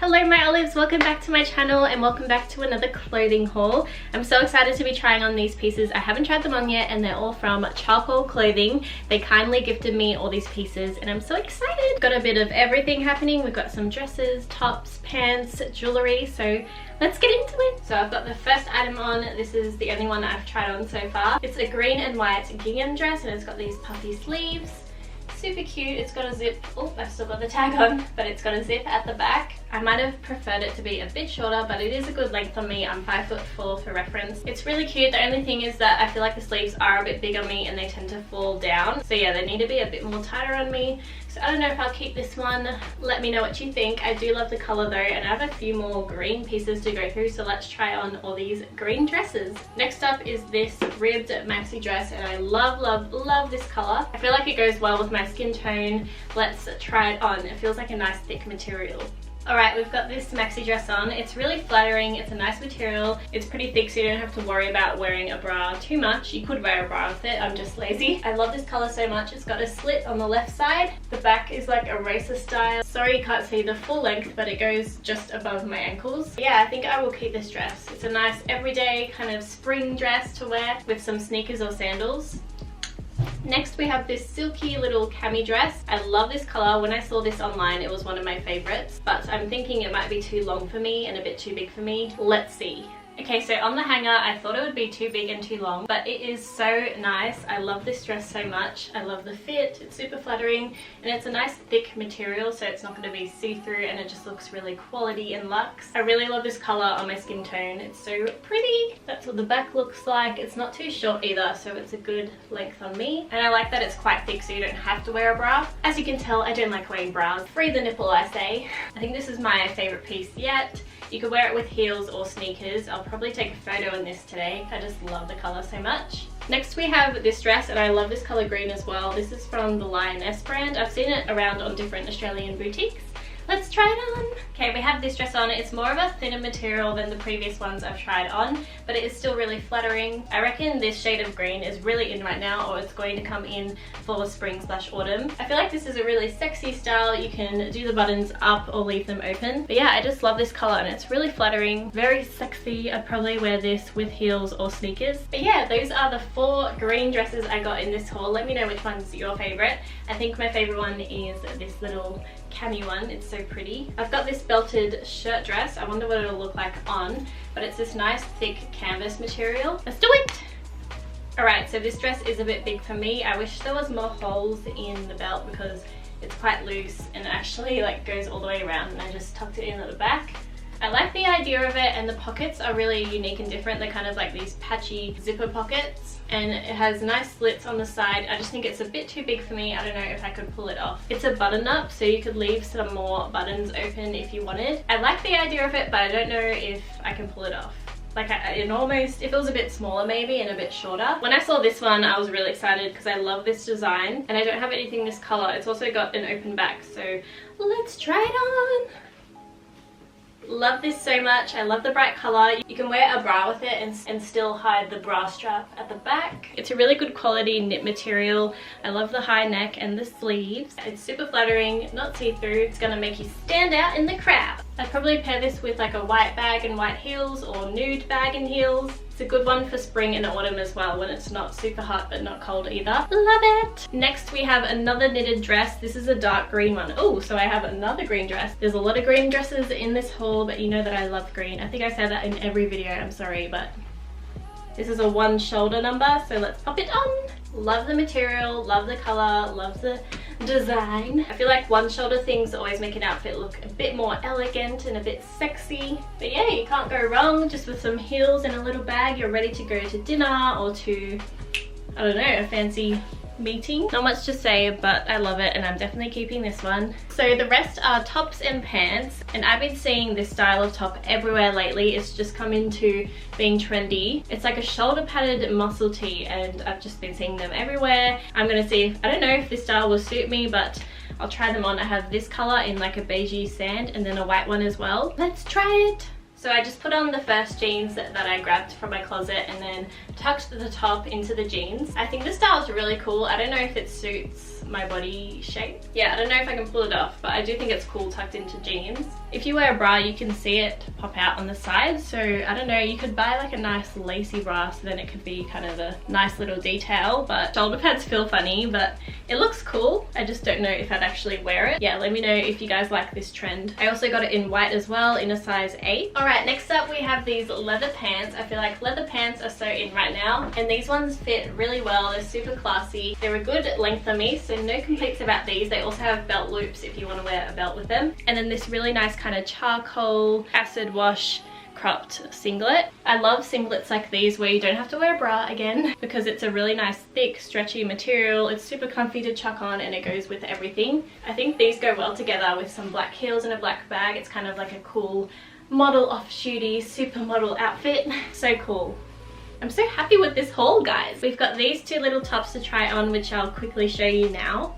Hello my olives, welcome back to my channel and welcome back to another clothing haul. I'm so excited to be trying on these pieces. I haven't tried them on yet and they're all from Charcoal Clothing. They kindly gifted me all these pieces and I'm so excited. Got a bit of everything happening. We've got some dresses, tops, pants, jewellery, so let's get into it. So I've got the first item on. This is the only one that I've tried on so far. It's a green and white gingham dress and it's got these puffy sleeves. Super cute. It's got a zip. Oh, I've still got the tag on, but it's got a zip at the back. I might have preferred it to be a bit shorter, but it is a good length on me. I'm 5'4" for reference. It's really cute. The only thing is that I feel like the sleeves are a bit big on me and they tend to fall down. So yeah, they need to be a bit more tighter on me. So I don't know if I'll keep this one. Let me know what you think. I do love the color though, and I have a few more green pieces to go through, so let's try on all these green dresses. Next up is this ribbed maxi dress, and I love this color. I feel like it goes well with my skin tone. Let's try it on. It feels like a nice thick material. Alright, we've got this maxi dress on. It's really flattering, it's a nice material, it's pretty thick so you don't have to worry about wearing a bra too much. You could wear a bra with it, I'm just lazy. I love this colour so much. It's got a slit on the left side. The back is like a racer style. Sorry you can't see the full length, but it goes just above my ankles. Yeah, I think I will keep this dress. It's a nice everyday kind of spring dress to wear with some sneakers or sandals. Next we have this silky little cami dress. I love this colour. When I saw this online it was one of my favourites, but I'm thinking it might be too long for me and a bit too big for me. Let's see. Okay, so on the hanger I thought it would be too big and too long, but it is so nice. I love this dress so much. I love the fit, it's super flattering, and it's a nice thick material so it's not going to be see-through and it just looks really quality and luxe. I really love this colour on my skin tone. It's so pretty. That's what the back looks like. It's not too short either, so it's a good length on me. And I like that it's quite thick so you don't have to wear a bra. As you can tell, I don't like wearing bras. Free the nipple, I say. I think this is my favourite piece yet. You could wear it with heels or sneakers. I'll probably take a photo in this today. I just love the colour so much. Next we have this dress, and I love this colour green as well. This is from the Lioness brand. I've seen it around on different Australian boutiques. Let's try it on. Okay, we have this dress on. It's more of a thinner material than the previous ones I've tried on, but it is still really flattering. I reckon this shade of green is really in right now, or it's going to come in for spring/autumn. I feel like this is a really sexy style. You can do the buttons up or leave them open. But yeah, I just love this color and it's really flattering, very sexy. I'd probably wear this with heels or sneakers. But yeah, those are the 4 green dresses I got in this haul. Let me know which one's your favorite. I think my favorite one is this little cami one. It's so pretty. I've got this belted shirt dress. I wonder what it'll look like on, but it's this nice thick canvas material. Let's do it. Alright, so this dress is a bit big for me. I wish there was more holes in the belt because it's quite loose and actually like goes all the way around, and I just tucked it in at the back. I like the idea of it, and the pockets are really unique and different. They're kind of like these patchy zipper pockets, and it has nice slits on the side. I just think it's a bit too big for me. I don't know if I could pull it off. It's a button up, so you could leave some more buttons open if you wanted. I like the idea of it, but I don't know if I can pull it off. Like if it was a bit smaller maybe and a bit shorter. When I saw this one I was really excited because I love this design, and I don't have anything this color. It's also got an open back, so let's try it on. Love this so much. I love the bright color. You can wear a bra with it and still hide the bra strap at the back. It's a really good quality knit material. I love the high neck and the sleeves. It's super flattering, not see-through. It's gonna make you stand out in the crowd. I'd probably pair this with like a white bag and white heels, or nude bag and heels. It's a good one for spring and autumn as well, when it's not super hot but not cold either. Love it! Next we have another knitted dress. This is a dark green one. Oh, so I have another green dress. There's a lot of green dresses in this haul, but you know that I love green. I think I say that in every video, I'm sorry, but this is a 1 shoulder number, so let's pop it on. Love the material, love the color, love the design. I feel like 1 shoulder things always make an outfit look a bit more elegant and a bit sexy. But yeah, you can't go wrong. Just with some heels and a little bag, you're ready to go to dinner or to, I don't know, a fancy meeting. Not much to say, but I love it and I'm definitely keeping this one. So the rest are tops and pants, and I've been seeing this style of top everywhere lately. It's just come into being trendy. It's like a shoulder padded muscle tee, and I've just been seeing them everywhere. I'm gonna see if, I don't know if this style will suit me, but I'll try them on. I have this color in like a beigey sand and then a white one as well. Let's try it. So I just put on the first jeans that I grabbed from my closet and then tucked the top into the jeans. I think this style is really cool. I don't know if it suits my body shape. Yeah, I don't know if I can pull it off, but I do think it's cool tucked into jeans. If you wear a bra, you can see it pop out on the side. So I don't know, you could buy like a nice lacy bra, so then it could be kind of a nice little detail, but shoulder pads feel funny, but it looks cool. I just don't know if I'd actually wear it. Yeah, let me know if you guys like this trend. I also got it in white as well, in a size 8. All right, next up we have these leather pants. I feel like leather pants are so in right now, and these ones fit really well. They're super classy. They're a good length for me, so no complaints about these. They also have belt loops if you want to wear a belt with them. And then this really nice kind of charcoal acid wash cropped singlet. I love singlets like these where you don't have to wear a bra again, because it's a really nice thick stretchy material. It's super comfy to chuck on and it goes with everything. I think these go well together with some black heels and a black bag. It's kind of like a cool model off-shooty supermodel outfit. So cool. I'm so happy with this haul, guys. We've got these two little tops to try on, which I'll quickly show you now.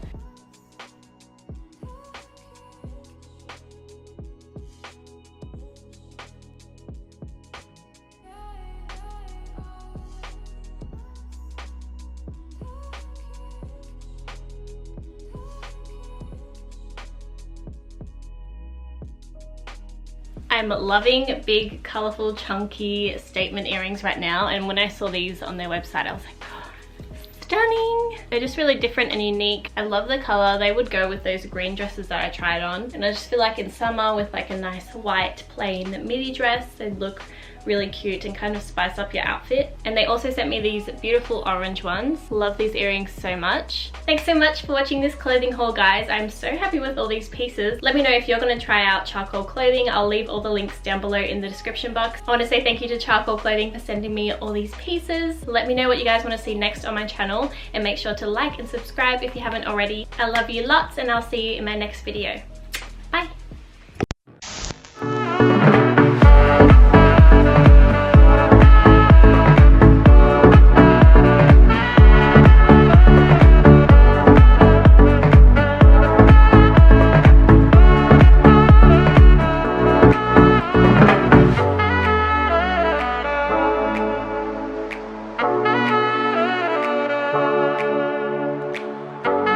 I'm loving big, colorful, chunky statement earrings right now, and when I saw these on their website I was like, oh, stunning. They're just really different and unique. I love the color. They would go with those green dresses that I tried on, and I just feel like in summer with like a nice white plain midi dress, they'd look really cute and kind of spice up your outfit. And they also sent me these beautiful orange ones. Love these earrings so much. Thanks so much for watching this clothing haul, guys. I'm so happy with all these pieces. Let me know if you're going to try out Charcoal Clothing. I'll leave all the links down below in the description box. I want to say thank you to Charcoal Clothing for sending me all these pieces. Let me know what you guys want to see next on my channel, and make sure to like and subscribe if you haven't already. I love you lots, and I'll see you in my next video. Bye!